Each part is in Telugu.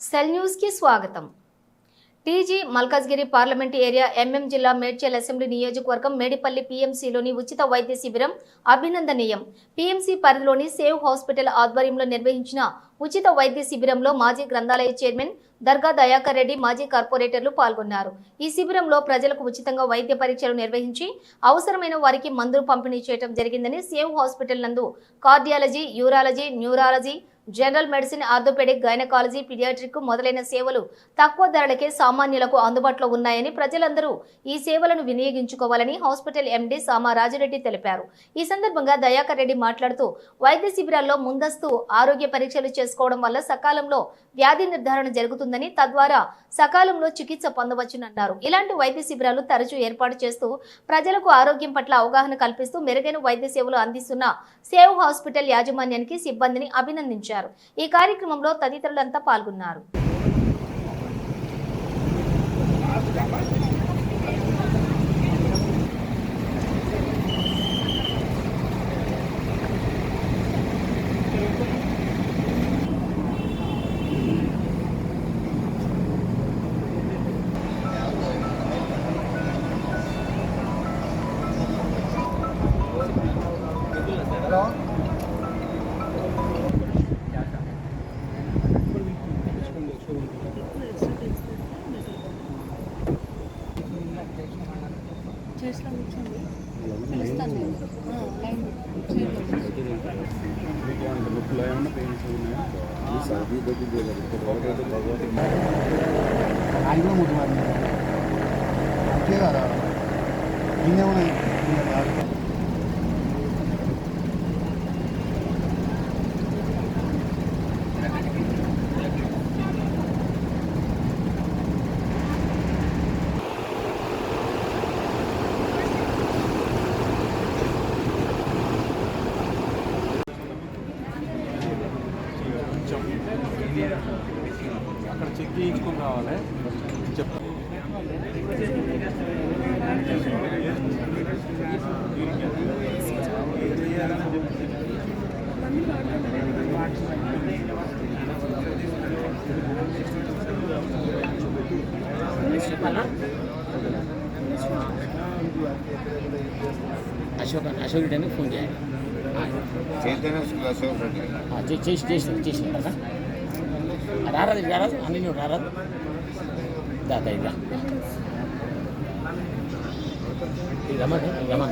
సెల్ న్యూస్ కి స్వాగతం. TG Malkajgiri parliament area MM జిల్లా మేడ్చల్ అసెంబ్లీ నియోజకవర్గం మేడిపల్లి పీఎంసీలోని ఉచిత వైద్య శిబిరం అభినందనీయం. పీఎంసీ పరిధిలోని సేవ్ హాస్పిటల్ ఆధ్వర్యంలో నిర్వహించిన ఉచిత వైద్య శిబిరంలో మాజీ గ్రంథాలయ చైర్మన్ దర్గా దయాకర్ రెడ్డి, మాజీ కార్పొరేటర్లు పాల్గొన్నారు. ఈ శిబిరంలో ప్రజలకు ఉచితంగా వైద్య పరీక్షలు నిర్వహించి అవసరమైన వారికి మందులు పంపిణీ చేయడం జరిగిందని సేవ్ హాస్పిటల్ నందు cardiology, urology, neurology, general medicine, orthopaedic, gynaecology, paediatric మొదలైన సేవలు తక్కువ ధరలకే సామాన్యులకు అందుబాటులో ఉన్నాయని ప్రజలందరూ ఈ సేవలను వినియోగించుకోవాలని హాస్పిటల్ ఎండీ సామా రాజిరెడ్డి తెలిపారు. ఈ సందర్భంగా దయాకర్ రెడ్డి మాట్లాడుతూ వైద్య శిబిరాల్లో ముందస్తు ఆరోగ్య పరీక్షలు చేసుకోవడం వల్ల సకాలంలో వ్యాధి నిర్ధారణ జరుగుతుందని, తద్వారా సకాలంలో చికిత్స పొందవచ్చునన్నారు. ఇలాంటి వైద్య శిబిరాలు తరచూ ఏర్పాటు చేస్తూ ప్రజలకు ఆరోగ్యం పట్ల అవగాహన కల్పిస్తూ మెరుగైన వైద్య సేవలు అందిస్తున్న సేవ్ హాస్పిటల్ యాజమాన్యానికి, సిబ్బందిని అభినందించారు. ఈ కార్యక్రమంలో తదితరులంతా పాల్గొన్నారు. అక్కడ చెక్ చేయించుకొని రావాలి. చెప్పు అశోక్ రెడ్డి ఫోన్ చేయాలి. చేసి రారాదు రారాదు అన్ని నువ్వు రారాదు దాదా ఇదా రమణ రమణ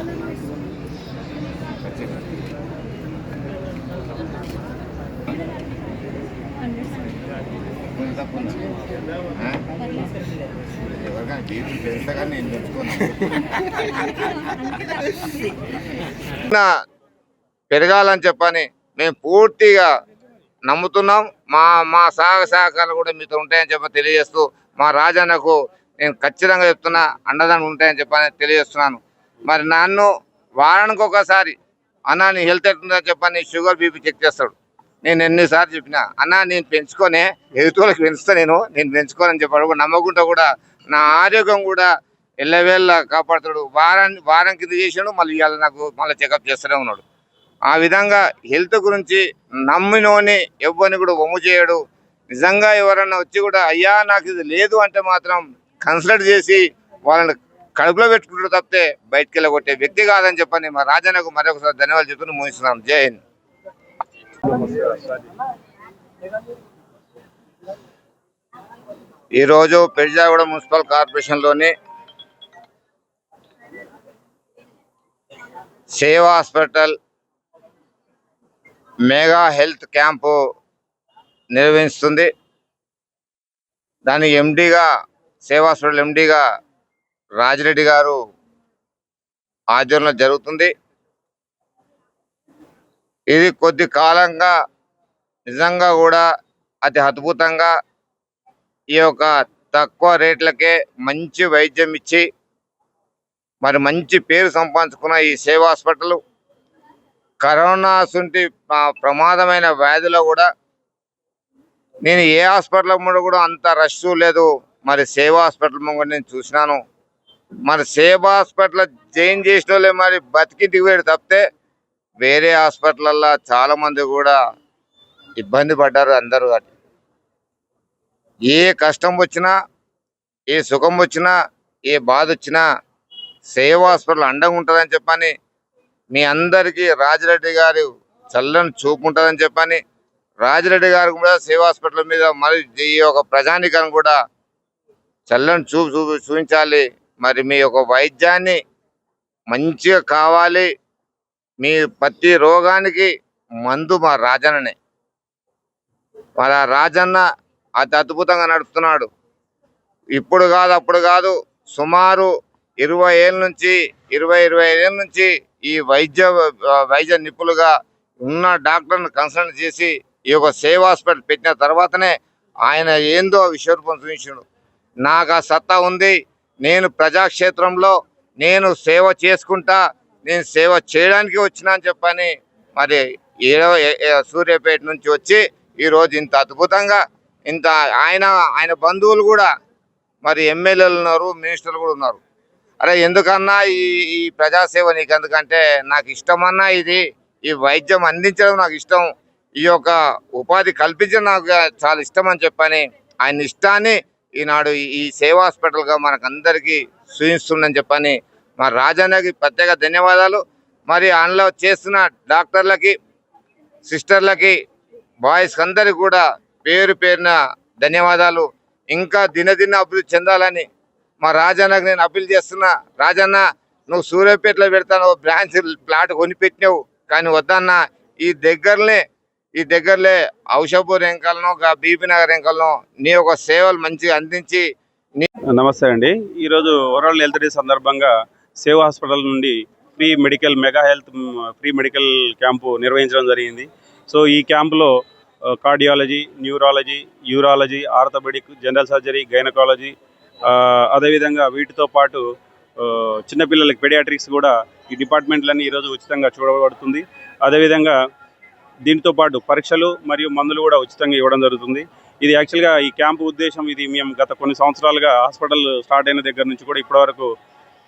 పెరగాలని చెప్పని మేము పూర్తిగా నమ్ముతున్నాం. మా సహకారాలు కూడా మీతో ఉంటాయని చెప్పి తెలియజేస్తూ, మా రాజన్నకు నేను ఖచ్చితంగా చెప్తున్నా అండదండ ఉంటాయని చెప్పని తెలియజేస్తున్నాను. మరి నన్ను వారానికి ఒకసారి అన్న నీ హెల్త్ ఎట్లుందని చెప్పని షుగర్ బీపీ చెక్ చేస్తాడు. నేను ఎన్నిసార్లు చెప్పినా అన్న నేను పెంచుకొనే ఎదుటికి పెంచుతా, నేను పెంచుకోనని చెప్పాడు. నమ్మకుండా కూడా నా ఆరోగ్యం కూడా ఎల్లవేళ్ళ కాపాడుతాడు. వారం కింద చేసాడు, మళ్ళీ ఇవాళ నాకు మళ్ళీ చెకప్ చేస్తూనే ఉన్నాడు. ఆ విధంగా హెల్త్ గురించి నమ్మినోని ఎవరిని కూడా వమ్ము చేయడు. నిజంగా ఎవరన్నా వచ్చి కూడా అయ్యా నాకు ఇది లేదు అంటే మాత్రం కన్సల్ట్ చేసి వాళ్ళని కడుపులో పెట్టుకుంటాడు తప్పితే బయటికి వెళ్ళగొట్టే వ్యక్తి కాదని చెప్పని మా రాజన్నకు మరొకసారి ధన్యవాదాలు చెప్తూ ముగిస్తున్నాం. జై హింద్. ఈరోజు పెరిజాగూడ మున్సిపల్ కార్పొరేషన్లోని save hospital mega health camp నిర్వహిస్తుంది. దానికి ఎండీగా సేవ్ హాస్పిటల్ ఎండీగా రాజిరెడ్డి గారు ఆధ్వర్యంలో జరుగుతుంది. ఇది కొద్ది కాలంగా నిజంగా కూడా అతి అద్భుతంగా ఈ యొక్క తక్కువ రేట్లకే మంచి వైద్యం ఇచ్చి మరి మంచి పేరు సంపాదించుకున్న ఈ సేవ్ హాస్పిటల్ కరోనా సుంటి ప్రమాదమైన వ్యాధిలో కూడా నేను ఏ హాస్పిటల్ ముందు కూడా అంత రష్ లేదు. మరి సేవ్ హాస్పిటల్ ముందు నేను చూసినాను. మరి సేవ్ హాస్పిటల్ జాయిన్ చేసిన వాళ్ళే మరి బతికి దిగువేడు తప్పితే వేరే హాస్పిటల్లో చాలా మంది కూడా ఇబ్బంది పడ్డారు అందరూ. ఏ కష్టం వచ్చినా, ఏ సుఖం వచ్చినా, ఏ బాధ వచ్చినా సేవా హాస్పిటల్ అండగా ఉంటుందని చెప్పని మీ అందరికీ రాజిరెడ్డి గారు చల్లని చూపు ఉంటుందని చెప్పని రాజిరెడ్డి గారు కూడా సేవా హాస్పిటల్ మీద మరి ఈ యొక్క ప్రజానికం కూడా చల్లని చూపించాలి. మరి మీ యొక్క వైద్యాన్ని మంచిగా కావాలి. మీ ప్రతి రోగానికి మందు మా రాజన్ననే. మరి ఆ రాజన్న అతి అద్భుతంగా నడుపుతున్నాడు. ఇప్పుడు కాదు అప్పుడు కాదు, సుమారు 20 ఏళ్ళ నుంచి 25 ఏళ్ళ నుంచి ఈ వైద్య నిపుణులుగా ఉన్న డాక్టర్ని కన్సల్ట్ చేసి ఈ యొక్క సేవా హాస్పిటల్ పెట్టిన తర్వాతనే ఆయన ఏందో విశ్వరూపం చూపించాడు. నాకు ఆ సత్తా ఉంది, నేను ప్రజాక్షేత్రంలో నేను సేవ చేసుకుంటా, నేను సేవ చేయడానికి వచ్చినా అని చెప్పని మరి సూర్యాపేట నుంచి వచ్చి ఈరోజు ఇంత అద్భుతంగా ఇంత ఆయన బంధువులు కూడా మరి ఎమ్మెల్యేలు ఉన్నారు, మినిస్టర్లు కూడా ఉన్నారు. అరే ఎందుకన్నా ఈ ప్రజాసేవ నీకు ఎందుకంటే నాకు ఇష్టమన్నా ఇది, ఈ వైద్యం అందించడం నాకు ఇష్టం, ఈ యొక్క ఉపాధి కల్పించడం నాకు చాలా ఇష్టం అని చెప్పని ఆయన ఇష్టాన్ని ఈనాడు ఈ సేవా హాస్పిటల్గా మనకందరికీ చూపిస్తుందని చెప్పని మా రాజన్నకి ప్రత్యేక ధన్యవాదాలు. మరి అందులో చేస్తున్న డాక్టర్లకి, సిస్టర్లకి, బాయ్స్ అందరికి కూడా పేరు పేరున ధన్యవాదాలు. ఇంకా దినదిన అభివృద్ధి చెందాలని మా రాజన్నకి నేను అప్పీల్ చేస్తున్నా. రాజన్న, నువ్వు సూర్యాపేటలో పెడతాను బ్రాంచ్ ప్లాట్ కొనిపెట్టినావు, కానీ వద్దన్నా ఈ దగ్గరలే ఔషధపూర్ ఎంకలను, బీబీ నగర్ ఎంకలను నీ యొక్క సేవలు మంచిగా అందించి. నమస్తే అండి. ఈరోజు వరల్డ్ హెల్త్ డే సందర్భంగా సేవా హాస్పిటల్ నుండి mega health free medical camp నిర్వహించడం జరిగింది. సో ఈ క్యాంపులో cardiology, neurology, urology, orthopedic, general surgery, gynaecology, అదేవిధంగా వీటితో పాటు చిన్నపిల్లలకి పెడియాట్రిక్స్ కూడా ఈ డిపార్ట్మెంట్లన్నీ ఈరోజు ఉచితంగా చూడబడుతుంది. అదేవిధంగా దీంతో పాటు పరీక్షలు మరియు మందులు కూడా ఉచితంగా ఇవ్వడం జరుగుతుంది. ఇది యాక్చువల్గా ఈ క్యాంపు ఉద్దేశం, ఇది మేము గత కొన్ని సంవత్సరాలుగా హాస్పిటల్ స్టార్ట్ అయిన దగ్గర నుంచి కూడా ఇప్పటివరకు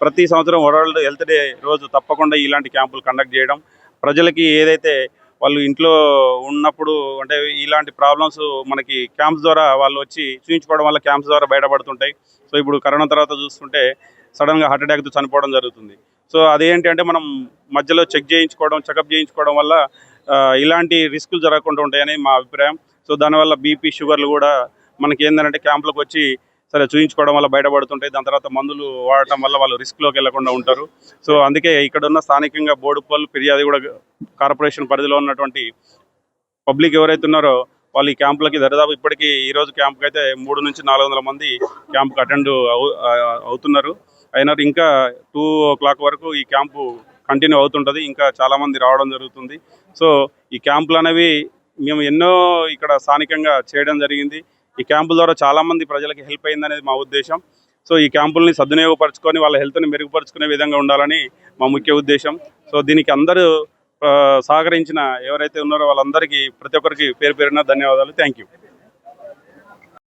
ప్రతి సంవత్సరం వరల్డ్ హెల్త్ డే రోజు తప్పకుండా ఇలాంటి క్యాంపులు కండక్ట్ చేయడం, ప్రజలకి ఏదైతే వాళ్ళు ఇంట్లో ఉన్నప్పుడు అంటే ఇలాంటి ప్రాబ్లమ్స్ మనకి క్యాంప్స్ ద్వారా వాళ్ళు వచ్చి చూపించుకోవడం వల్ల క్యాంప్స్ ద్వారా బయటపడుతుంటాయి. సో ఇప్పుడు కరోనా తర్వాత చూస్తుంటే సడన్గా హార్ట్ అటాక్తో చనిపోవడం జరుగుతుంది. సో అదేంటి అంటే మనం మధ్యలో చెకప్ చేయించుకోవడం వల్ల ఇలాంటి రిస్కులు జరగకుండా ఉంటాయని మా అభిప్రాయం. సో దానివల్ల బీపీ, షుగర్లు కూడా మనకి ఏంటంటే క్యాంపులకు వచ్చి సరే చూయించుకోవడం వల్ల బయటపడుతుంటాయి. దాని తర్వాత మందులు వాడటం వల్ల వాళ్ళు రిస్క్లోకి వెళ్లకుండా ఉంటారు. సో అందుకే ఇక్కడ ఉన్న స్థానికంగా బోడుపల్లి, ఫిర్యాదిగూడ కార్పొరేషన్ పరిధిలో ఉన్నటువంటి పబ్లిక్ ఎవరైతే ఉన్నారో వాళ్ళు ఈ క్యాంపులకి దరిదాపు ఇప్పటికీ ఈరోజు క్యాంపుకి అయితే 300 నుంచి 400 మంది క్యాంపుకి అటెండ్ అవుతున్నారు. అయినారు ఇంకా 2 o'clock వరకు ఈ క్యాంపు కంటిన్యూ అవుతుంటుంది. ఇంకా చాలామంది రావడం జరుగుతుంది. సో ఈ క్యాంపులు అనేవి మేము ఎన్నో ఇక్కడ స్థానికంగా చేయడం జరిగింది. ఈ క్యాంపుల ద్వారా చాలామంది ప్రజలకి హెల్ప్ అయిందనేది మా ఉద్దేశం. సో ఈ క్యాంపుల్ని సద్వినియోగపరచుకొని వాళ్ళ హెల్త్ని మెరుగుపరుచుకునే విధంగా ఉండాలని మా ముఖ్య ఉద్దేశం. సో దీనికి అందరూ సహకరించిన ఎవరైతే ఉన్నారో వాళ్ళందరికీ ప్రతి ఒక్కరికి పేరు పేరున ధన్యవాదాలు. Thank you.